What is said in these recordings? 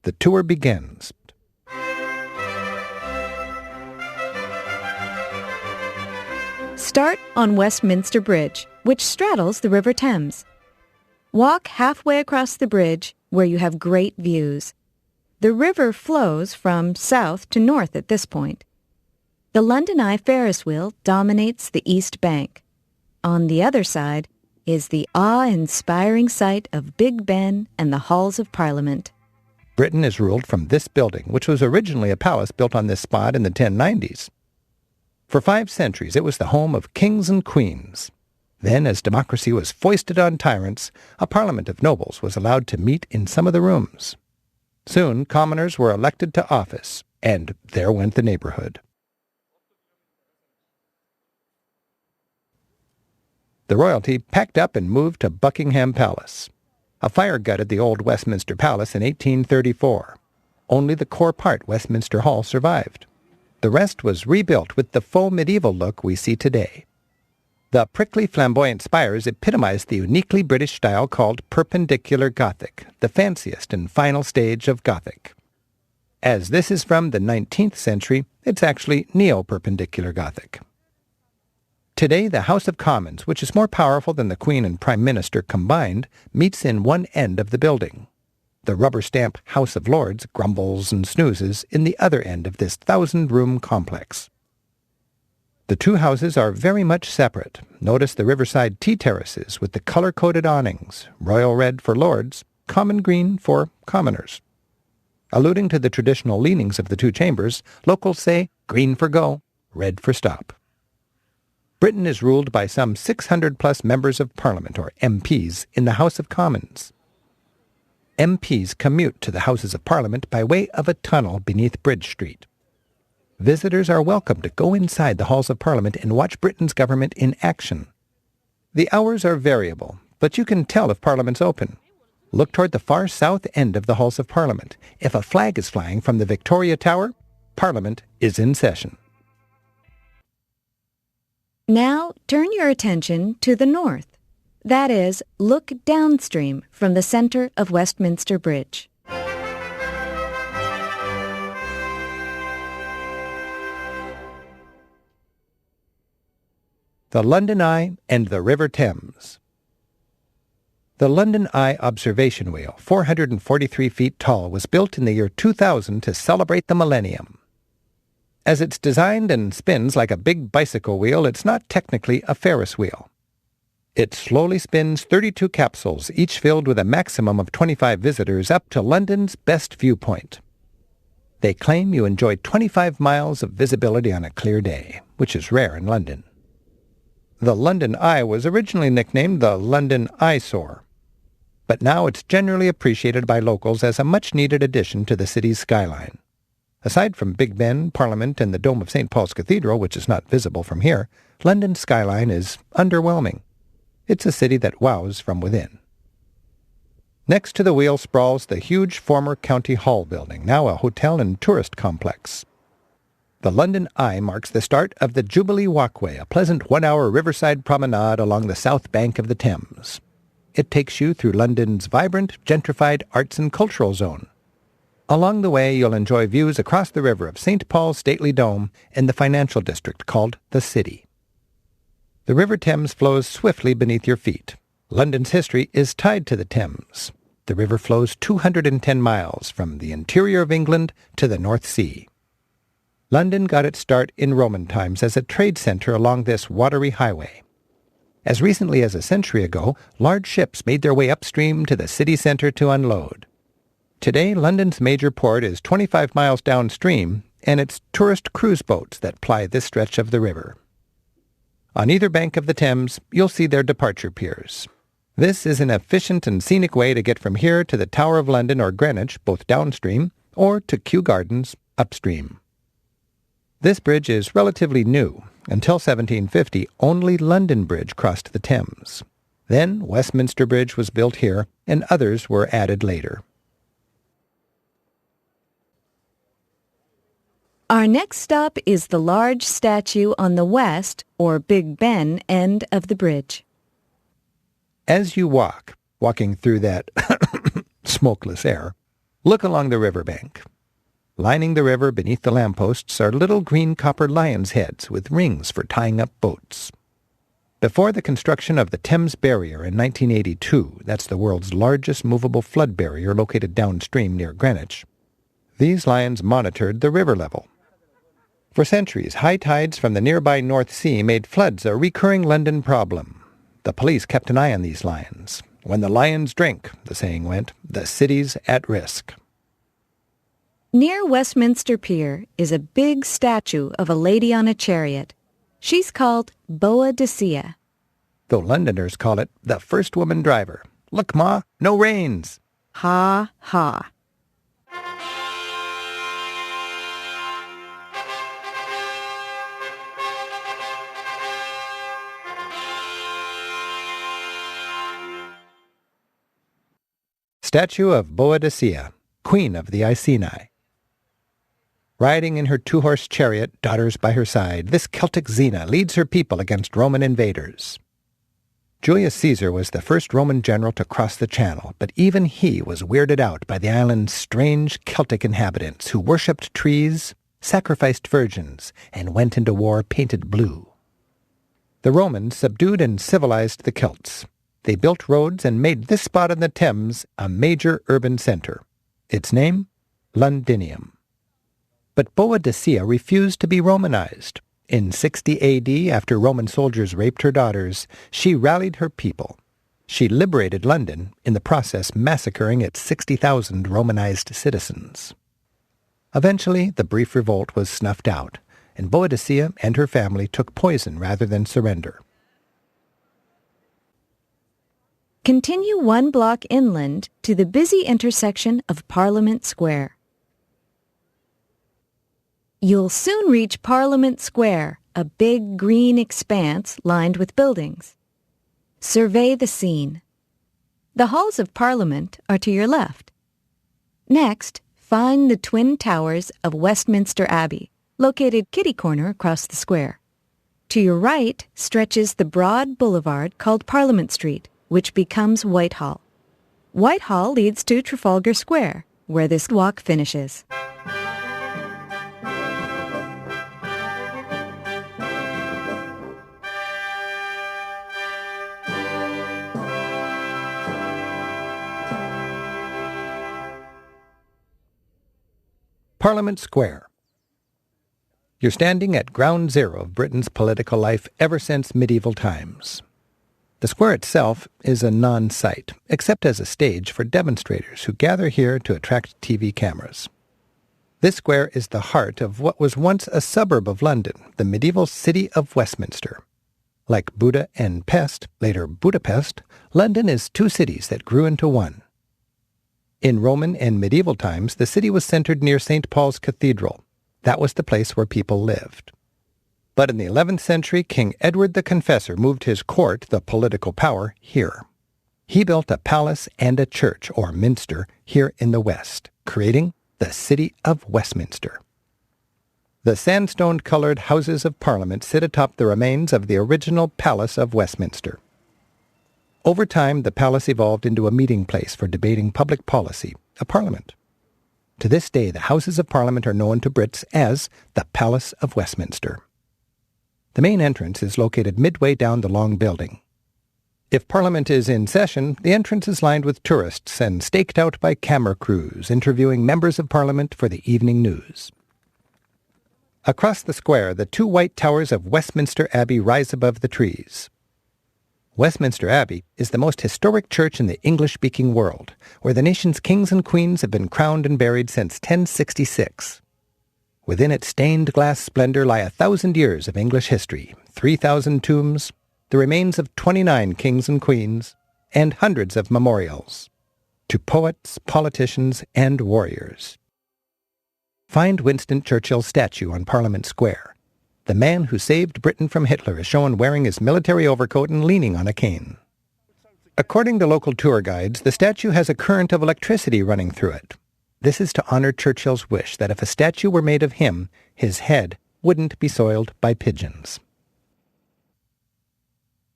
the tour begins. Start on Westminster Bridge, which straddles the River Thames. Walk halfway across the bridge, where you have great views. The river flows from south to north at this point. The London Eye Ferris wheel dominates the east bank. On the other side is the awe-inspiring sight of Big Ben and the Halls of Parliament. Britain is ruled from this building, which was originally a palace built on this spot in the 1090s. For 5 centuries, it was the home of kings and queens. Then, as democracy was foisted on tyrants, a parliament of nobles was allowed to meet in some of the rooms. Soon, commoners were elected to office, and there went the neighborhood. The royalty packed up and moved to Buckingham Palace. A fire gutted the old Westminster Palace in 1834. Only the core part, Westminster Hall, survived. The rest was rebuilt with the faux medieval look we see today. The prickly flamboyant spires epitomized the uniquely British style called Perpendicular Gothic, the fanciest and final stage of Gothic. As this is from the 19th century, it's actually Neo-Perpendicular Gothic. Today, the House of Commons, which is more powerful than the Queen and Prime Minister combined, meets in one end of the building. The rubber-stamp House of Lords grumbles and snoozes in the other end of this 1,000-room complex. The two houses are very much separate. Notice the riverside tea terraces with the color-coded awnings, royal red for lords, common green for commoners. Alluding to the traditional leanings of the two chambers, locals say green for go, red for stop. Britain is ruled by some 600-plus members of Parliament, or MPs, in the House of Commons. MPs commute to the Houses of Parliament by way of a tunnel beneath Bridge Street. Visitors are welcome to go inside the halls of Parliament and watch Britain's government in action. The hours are variable, but you can tell if Parliament's open. Look toward the far south end of the halls of Parliament. If a flag is flying from the Victoria Tower, Parliament is in session. Now turn your attention to the north. That is, look downstream from the center of Westminster Bridge. The London Eye and the River Thames. The London Eye observation wheel, 443 feet tall, was built in the year 2000 to celebrate the millennium. As it's designed and spins like a big bicycle wheel, it's not technically a Ferris wheel. It slowly spins 32 capsules, each filled with a maximum of 25 visitors, up to London's best viewpoint. They claim you enjoy 25 miles of visibility on a clear day, which is rare in London. The London Eye was originally nicknamed the London Eyesore, but now it's generally appreciated by locals as a much-needed addition to the city's skyline. Aside from Big Ben, Parliament, and the dome of St. Paul's Cathedral, which is not visible from here, London's skyline is underwhelming. It's a city that wows from within. Next to the wheel sprawls the huge former County Hall building, now a hotel and tourist complex. The London Eye marks the start of the Jubilee Walkway, a pleasant one-hour riverside promenade along the south bank of the Thames. It takes you through London's vibrant, gentrified arts and cultural zone. Along the way, you'll enjoy views across the river of St. Paul's stately dome and the financial district called the City. The River Thames flows swiftly beneath your feet. London's history is tied to the Thames. The river flows 210 miles from the interior of England to the North Sea. London got its start in Roman times as a trade center along this watery highway. As recently as a century ago, large ships made their way upstream to the city center to unload. Today, London's major port is 25 miles downstream, and it's tourist cruise boats that ply this stretch of the river. On either bank of the Thames, you'll see their departure piers. This is an efficient and scenic way to get from here to the Tower of London or Greenwich, both downstream, or to Kew Gardens, upstream. This bridge is relatively new. Until 1750, only London Bridge crossed the Thames. Then Westminster Bridge was built here, and others were added later. Our next stop is the large statue on the west, or Big Ben, end of the bridge. As you walking through that smokeless air, Look along the riverbank. Lining the river beneath the lampposts are little green copper lions' heads with rings for tying up boats. Before the construction of the Thames Barrier in 1982, that's the world's largest movable flood barrier located downstream near Greenwich, these lions monitored the river level. For centuries, high tides from the nearby North Sea made floods a recurring London problem. The police kept an eye on these lions. When the lions drink, the saying went, the city's at risk. Near Westminster Pier is a big statue of a lady on a chariot. She's called Boadicea. Though Londoners call it the first woman driver. Look, Ma, no reins. Ha, ha. Statue of Boadicea, Queen of the Iceni. Riding in her two-horse chariot, daughters by her side, this Celtic Xena leads her people against Roman invaders. Julius Caesar was the first Roman general to cross the Channel, but even he was weirded out by the island's strange Celtic inhabitants who worshipped trees, sacrificed virgins, and went into war painted blue. The Romans subdued and civilized the Celts. They built roads and made this spot on the Thames a major urban center. Its name? Londinium. But Boadicea refused to be Romanized. In 60 A.D., after Roman soldiers raped her daughters, she rallied her people. She liberated London, in the process massacring its 60,000 Romanized citizens. Eventually, the brief revolt was snuffed out, and Boadicea and her family took poison rather than surrender. Continue 1 block inland to the busy intersection of Parliament Square. You'll soon reach Parliament Square, a big green expanse lined with buildings. Survey the scene. The halls of Parliament are to your left. Next, find the twin towers of Westminster Abbey, located kitty-corner across the square. To your right stretches the broad boulevard called Parliament Street, which becomes Whitehall. Whitehall leads to Trafalgar Square, where this walk finishes. Parliament Square. You're standing at ground zero of Britain's political life ever since medieval times. The square itself is a non-site, except as a stage for demonstrators who gather here to attract TV cameras. This square is the heart of what was once a suburb of London, the medieval city of Westminster. Like Buda and Pest, later Budapest, London is two cities that grew into one. In Roman and medieval times, the city was centered near St. Paul's Cathedral. That was the place where people lived. But in the 11th century, King Edward the Confessor moved his court, the political power, here. He built a palace and a church, or minster, here in the west, creating the city of Westminster. The sandstone-colored Houses of Parliament sit atop the remains of the original Palace of Westminster. Over time, the palace evolved into a meeting place for debating public policy, a parliament. To this day, the Houses of Parliament are known to Brits as the Palace of Westminster. The main entrance is located midway down the long building. If Parliament is in session, the entrance is lined with tourists and staked out by camera crews interviewing members of Parliament for the evening news. Across the square, the two white towers of Westminster Abbey rise above the trees. Westminster Abbey is the most historic church in the English-speaking world, where the nation's kings and queens have been crowned and buried since 1066. Within its stained glass splendor lie 1,000 years of English history, 3,000 tombs, the remains of 29 kings and queens, and hundreds of memorials to poets, politicians, and warriors. Find Winston Churchill's statue on Parliament Square. The man who saved Britain from Hitler is shown wearing his military overcoat and leaning on a cane. According to local tour guides, the statue has a current of electricity running through it. This is to honor Churchill's wish that if a statue were made of him, his head wouldn't be soiled by pigeons.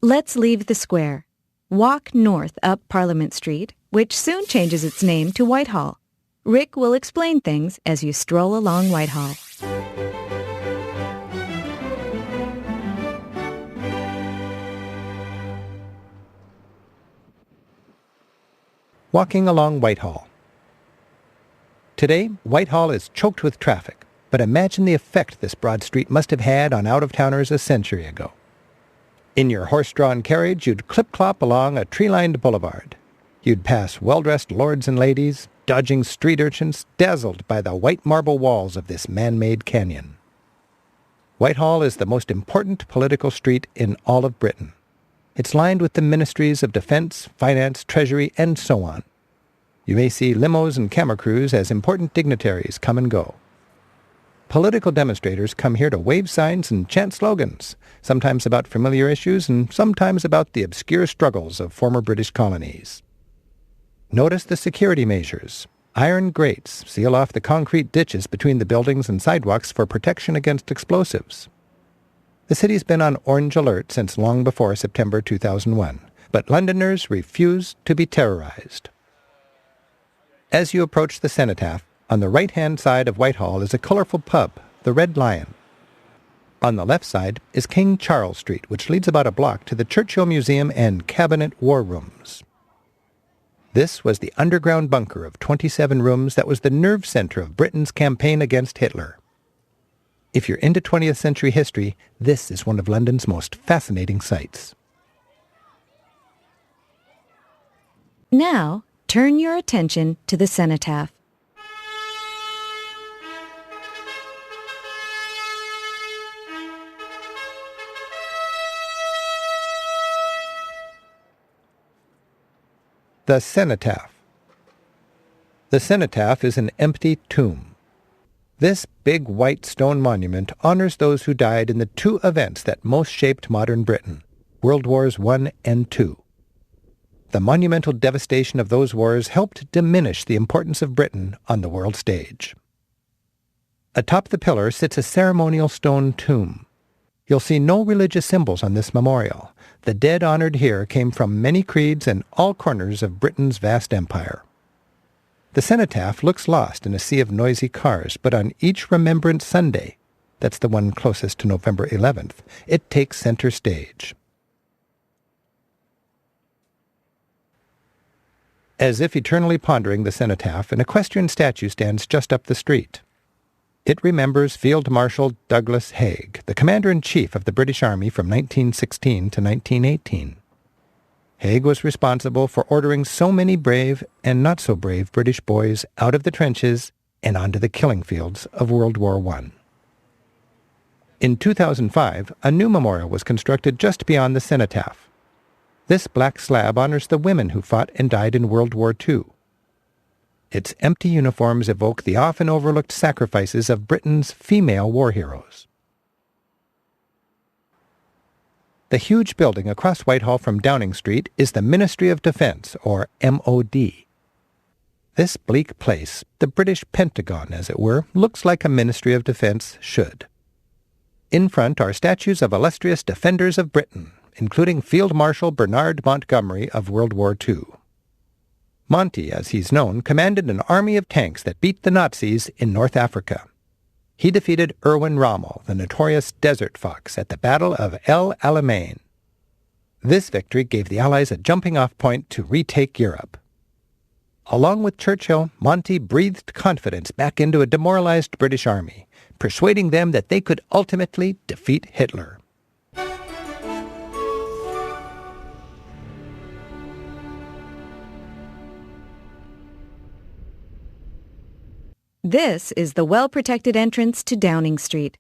Let's leave the square. Walk north up Parliament Street, which soon changes its name to Whitehall. Rick will explain things as you stroll along Whitehall. Walking along Whitehall. Today, Whitehall is choked with traffic, but imagine the effect this broad street must have had on out-of-towners a century ago. In your horse-drawn carriage, you'd clip-clop along a tree-lined boulevard. You'd pass well-dressed lords and ladies, dodging street urchins, dazzled by the white marble walls of this man-made canyon. Whitehall is the most important political street in all of Britain. It's lined with the ministries of defense, finance, treasury, and so on. You may see limos and camera crews as important dignitaries come and go. Political demonstrators come here to wave signs and chant slogans, sometimes about familiar issues and sometimes about the obscure struggles of former British colonies. Notice the security measures. Iron grates seal off the concrete ditches between the buildings and sidewalks for protection against explosives. The city's been on orange alert since long before September 2001, but Londoners refuse to be terrorized. As you approach the cenotaph, on the right-hand side of Whitehall is a colorful pub, the Red Lion. On the left side is King Charles Street, which leads about a block to the Churchill Museum and Cabinet War Rooms. This was the underground bunker of 27 rooms that was the nerve center of Britain's campaign against Hitler. If you're into 20th century history, this is one of London's most fascinating sights. Now, turn your attention to the cenotaph. The cenotaph. The cenotaph is an empty tomb. This big white stone monument honors those who died in the two events that most shaped modern Britain, World Wars I and II. The monumental devastation of those wars helped diminish the importance of Britain on the world stage. Atop the pillar sits a ceremonial stone tomb. You'll see no religious symbols on this memorial. The dead honored here came from many creeds and all corners of Britain's vast empire. The cenotaph looks lost in a sea of noisy cars, but on each Remembrance Sunday, that's the one closest to November 11th, it takes center stage. As if eternally pondering the cenotaph, an equestrian statue stands just up the street. It remembers Field Marshal Douglas Haig, the commander-in-chief of the British Army from 1916 to 1918. Haig was responsible for ordering so many brave and not-so-brave British boys out of the trenches and onto the killing fields of World War I. In 2005, a new memorial was constructed just beyond the cenotaph. This black slab honors the women who fought and died in World War II. Its empty uniforms evoke the often overlooked sacrifices of Britain's female war heroes. The huge building across Whitehall from Downing Street is the Ministry of Defence, or MOD. This bleak place, the British Pentagon as it were, looks like a Ministry of Defence should. In front are statues of illustrious defenders of Britain, including Field Marshal Bernard Montgomery of World War II. Monty, as he's known, commanded an army of tanks that beat the Nazis in North Africa. He defeated Erwin Rommel, the notorious Desert Fox, at the Battle of El Alamein. This victory gave the Allies a jumping-off point to retake Europe. Along with Churchill, Monty breathed confidence back into a demoralized British army, persuading them that they could ultimately defeat Hitler. This is the well-protected entrance to Downing Street.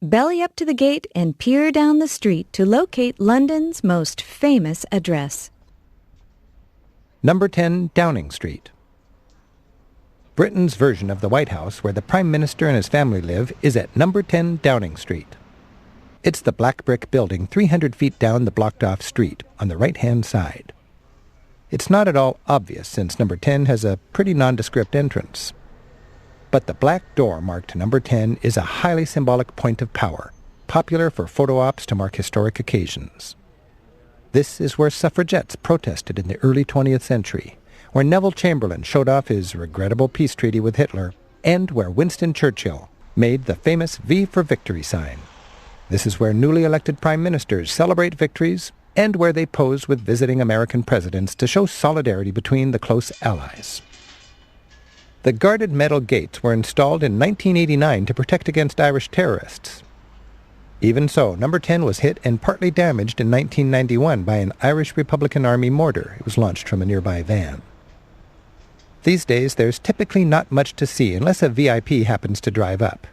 Belly up to the gate and peer down the street to locate London's most famous address. Number 10 Downing Street. Britain's version of the White House, where the Prime Minister and his family live, is at number 10 Downing Street. It's the black brick building 300 feet down the blocked-off street on the right-hand side. It's not at all obvious since number 10 has a pretty nondescript entrance. But the black door marked number 10 is a highly symbolic point of power, popular for photo ops to mark historic occasions. This is where suffragettes protested in the early 20th century, where Neville Chamberlain showed off his regrettable peace treaty with Hitler, and where Winston Churchill made the famous V for Victory sign. This is where newly elected prime ministers celebrate victories and where they pose with visiting American presidents to show solidarity between the close allies. The guarded metal gates were installed in 1989 to protect against Irish terrorists. Even so, Number 10 was hit and partly damaged in 1991 by an Irish Republican Army mortar. It was launched from a nearby van. These days, there's typically not much to see unless a VIP happens to drive up.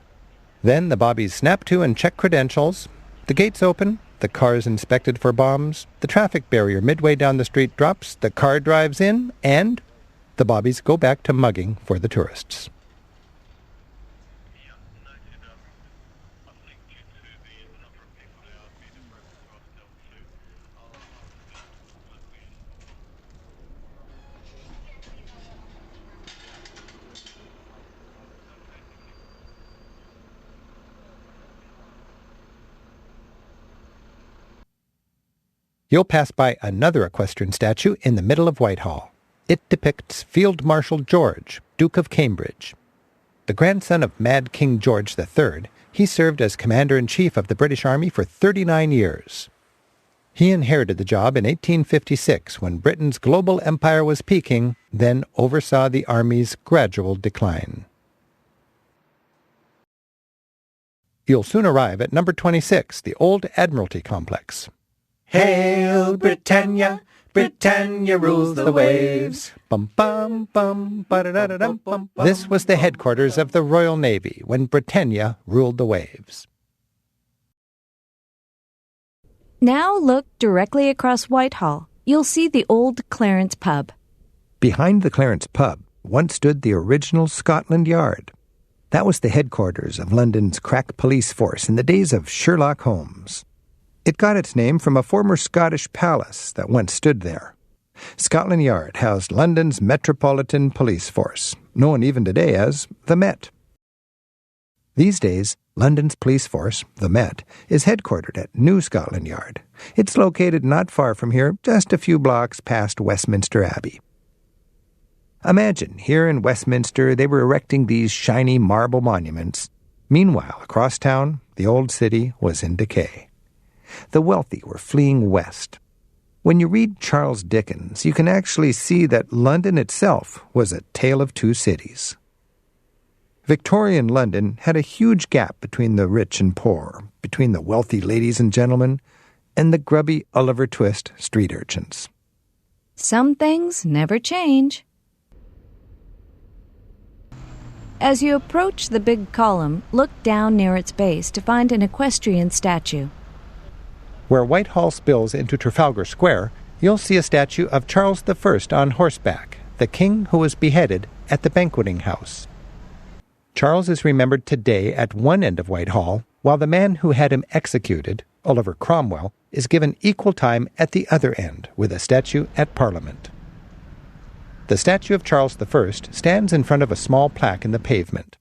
Then the bobbies snap to and check credentials. The gates open, the car is inspected for bombs, the traffic barrier midway down the street drops, the car drives in, and the bobbies go back to mugging for the tourists. You'll pass by another equestrian statue in the middle of Whitehall. It depicts Field Marshal George, Duke of Cambridge. The grandson of Mad King George III, he served as Commander-in-Chief of the British Army for 39 years. He inherited the job in 1856 when Britain's global empire was peaking, then oversaw the Army's gradual decline. You'll soon arrive at Number 26, the Old Admiralty Complex. Hail Britannia, Britannia rules the waves. Bum bum bum ba-da-da-da-dum bum. This was the headquarters of the Royal Navy when Britannia ruled the waves. Now look directly across Whitehall. You'll see the old Clarence Pub. Behind the Clarence Pub once stood the original Scotland Yard. That was the headquarters of London's crack police force in the days of Sherlock Holmes. It got its name from a former Scottish palace that once stood there. Scotland Yard housed London's Metropolitan Police Force, known even today as the Met. These days, London's police force, the Met, is headquartered at New Scotland Yard. It's located not far from here, just a few blocks past Westminster Abbey. Imagine, here in Westminster, they were erecting these shiny marble monuments. Meanwhile, across town, the old city was in decay. The wealthy were fleeing west. When you read Charles Dickens, you can actually see that London itself was a tale of two cities. Victorian London had a huge gap between the rich and poor, between the wealthy ladies and gentlemen, and the grubby Oliver Twist street urchins. Some things never change. As you approach the big column, look down near its base to find an equestrian statue. Where Whitehall spills into Trafalgar Square, you'll see a statue of Charles I on horseback, the king who was beheaded at the Banqueting House. Charles is remembered today at one end of Whitehall, while the man who had him executed, Oliver Cromwell, is given equal time at the other end with a statue at Parliament. The statue of Charles I stands in front of a small plaque in the pavement.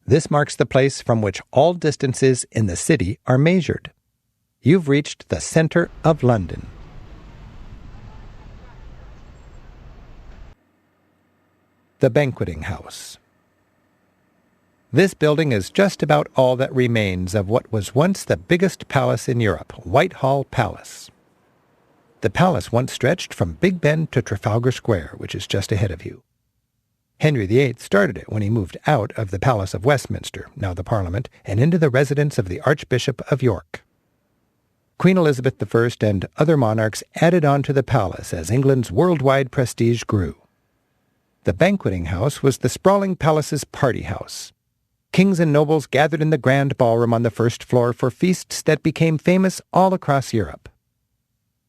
This marks the place from which all distances in the city are measured. You've reached the center of London. The Banqueting House. This building is just about all that remains of what was once the biggest palace in Europe, Whitehall Palace. The palace once stretched from Big Ben to Trafalgar Square, which is just ahead of you. Henry VIII started it when he moved out of the Palace of Westminster, now the Parliament, and into the residence of the Archbishop of York. Queen Elizabeth I and other monarchs added on to the palace as England's worldwide prestige grew. The Banqueting House was the sprawling palace's party house. Kings and nobles gathered in the grand ballroom on the first floor for feasts that became famous all across Europe.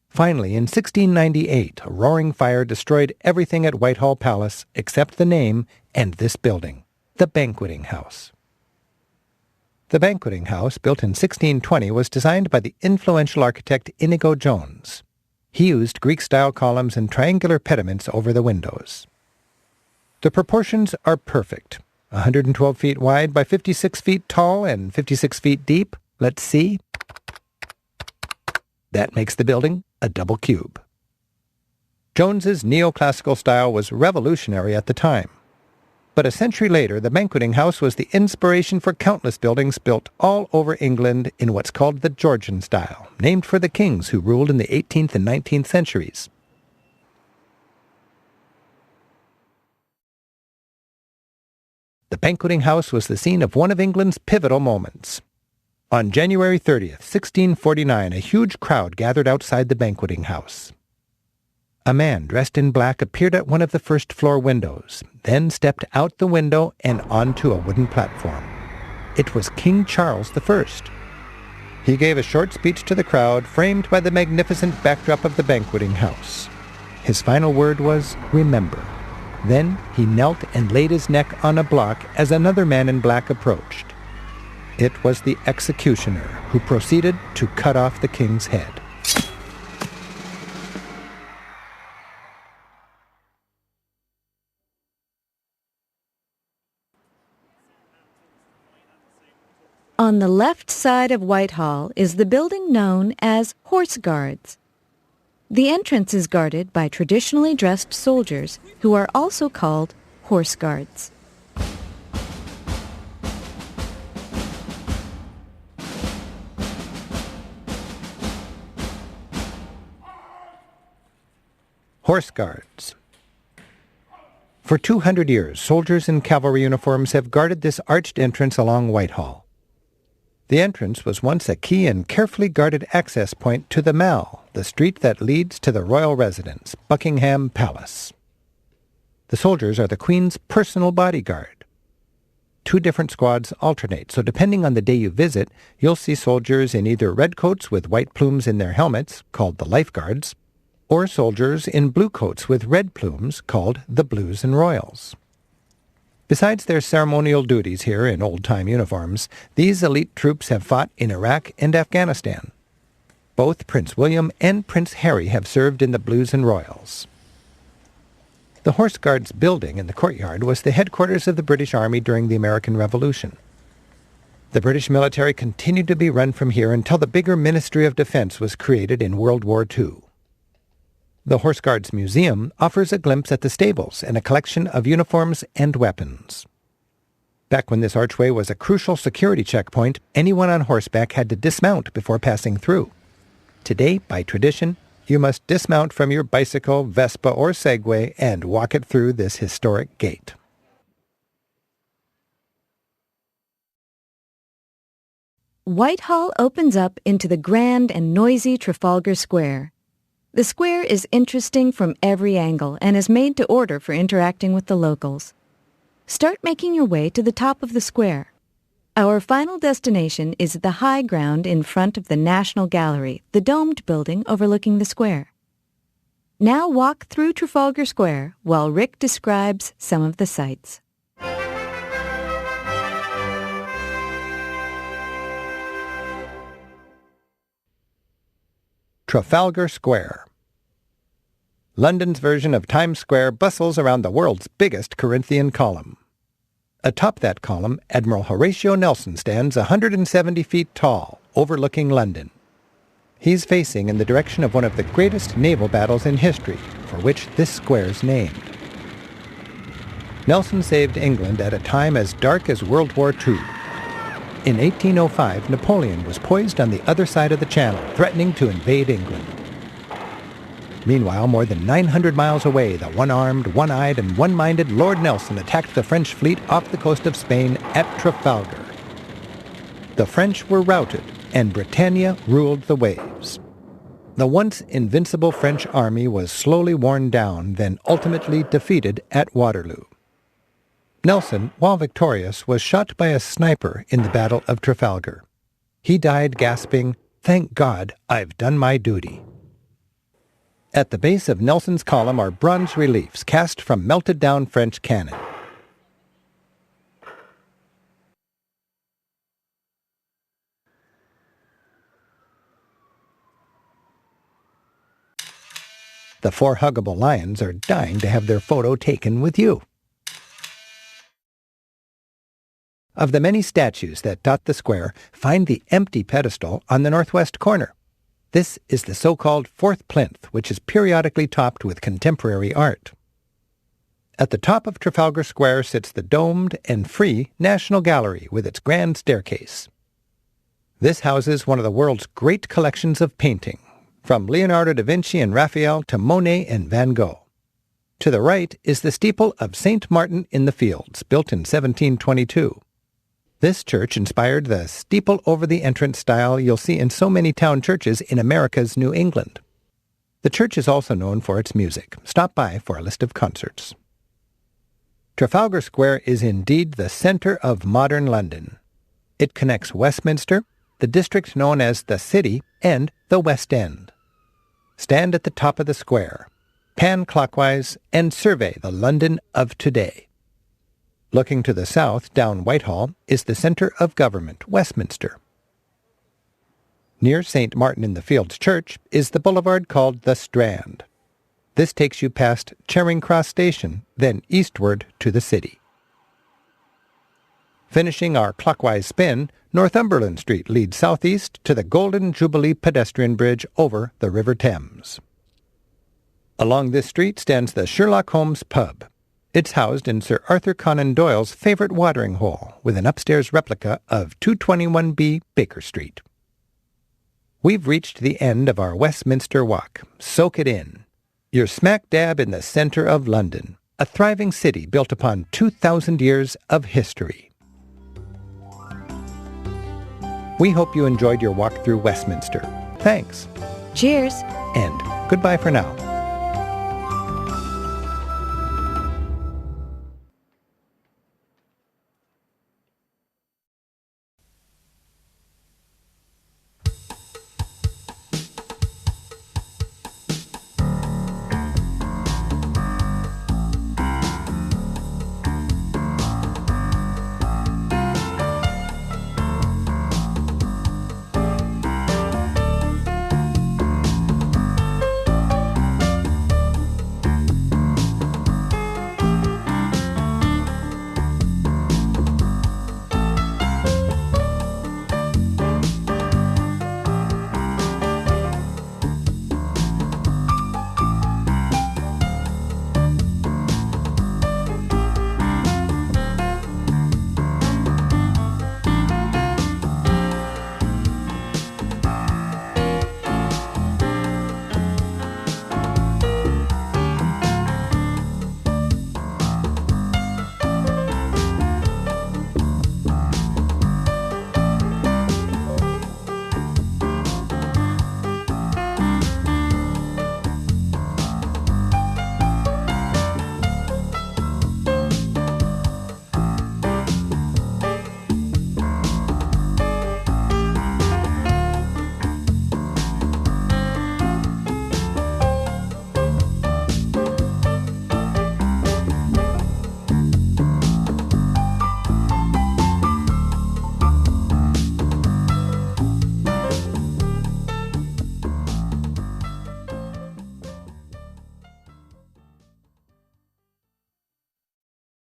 Finally, in 1698, a roaring fire destroyed everything at Whitehall Palace except the name and this building, the Banqueting House. The Banqueting House, built in 1620, was designed by the influential architect Inigo Jones. He used Greek-style columns and triangular pediments over the windows. The proportions are perfect. 112 feet wide by 56 feet tall and 56 feet deep. Let's see. That makes the building a double cube. Jones's neoclassical style was revolutionary at the time. But a century later, the banqueting house was the inspiration for countless buildings built all over England in what's called the Georgian style, named for the kings who ruled in the 18th and 19th centuries. The banqueting house was the scene of one of England's pivotal moments. On January 30th, 1649, a huge crowd gathered outside the banqueting house. A man dressed in black appeared at one of the first-floor windows, then stepped out the window and onto a wooden platform. It was King Charles I. He gave a short speech to the crowd, framed by the magnificent backdrop of the banqueting house. His final word was, "Remember." Then he knelt and laid his neck on a block as another man in black approached. It was the executioner, who proceeded to cut off the king's head. On the left side of Whitehall is the building known as Horse Guards. The entrance is guarded by traditionally dressed soldiers who are also called Horse Guards. Horse Guards. For 200 years, soldiers in cavalry uniforms have guarded this arched entrance along Whitehall. The entrance was once a key and carefully guarded access point to the Mall, the street that leads to the royal residence, Buckingham Palace. The soldiers are the Queen's personal bodyguard. 2 different squads alternate, so depending on the day you visit, you'll see soldiers in either red coats with white plumes in their helmets, called the Life Guards, or soldiers in blue coats with red plumes, called the Blues and Royals. Besides their ceremonial duties here in old-time uniforms, these elite troops have fought in Iraq and Afghanistan. Both Prince William and Prince Harry have served in the Blues and Royals. The Horse Guards building in the courtyard was the headquarters of the British Army during the American Revolution. The British military continued to be run from here until the bigger Ministry of Defense was created in World War II. The Horse Guards Museum offers a glimpse at the stables and a collection of uniforms and weapons. Back when this archway was a crucial security checkpoint, anyone on horseback had to dismount before passing through. Today, by tradition, you must dismount from your bicycle, Vespa, or Segway and walk it through this historic gate. Whitehall opens up into the grand and noisy Trafalgar Square. The square is interesting from every angle and is made to order for interacting with the locals. Start making your way to the top of the square. Our final destination is the high ground in front of the National Gallery, the domed building overlooking the square. Now walk through Trafalgar Square while Rick describes some of the sights. Trafalgar Square. London's version of Times Square bustles around the world's biggest Corinthian column. Atop that column, Admiral Horatio Nelson stands 170 feet tall, overlooking London. He's facing in the direction of one of the greatest naval battles in history, for which this square's named. Nelson saved England at a time as dark as World War II. In 1805, Napoleon was poised on the other side of the Channel, threatening to invade England. Meanwhile, more than 900 miles away, the one-armed, one-eyed, and one-minded Lord Nelson attacked the French fleet off the coast of Spain at Trafalgar. The French were routed, and Britannia ruled the waves. The once invincible French army was slowly worn down, then ultimately defeated at Waterloo. Nelson, while victorious, was shot by a sniper in the Battle of Trafalgar. He died gasping, "Thank God, I've done my duty." At the base of Nelson's column are bronze reliefs cast from melted-down French cannon. The 4 huggable lions are dying to have their photo taken with you. Of the many statues that dot the square, find the empty pedestal on the northwest corner. This is the so-called fourth plinth, which is periodically topped with contemporary art. At the top of Trafalgar Square sits the domed and free National Gallery with its grand staircase. This houses one of the world's great collections of painting, from Leonardo da Vinci and Raphael to Monet and Van Gogh. To the right is the steeple of St. Martin in the Fields, built in 1722. This church inspired the steeple over the entrance style you'll see in so many town churches in America's New England. The church is also known for its music. Stop by for a list of concerts. Trafalgar Square is indeed the center of modern London. It connects Westminster, the district known as the City, and the West End. Stand at the top of the square, pan clockwise, and survey the London of today. Looking to the south, down Whitehall, is the center of government, Westminster. Near St. Martin in the Fields Church is the boulevard called the Strand. This takes you past Charing Cross Station, then eastward to the city. Finishing our clockwise spin, Northumberland Street leads southeast to the Golden Jubilee pedestrian bridge over the River Thames. Along this street stands the Sherlock Holmes pub. It's housed in Sir Arthur Conan Doyle's favorite watering hole, with an upstairs replica of 221B Baker Street. We've reached the end of our Westminster Walk. Soak it in. You're smack dab in the center of London, a thriving city built upon 2,000 years of history. We hope you enjoyed your walk through Westminster. Thanks. Cheers. And goodbye for now.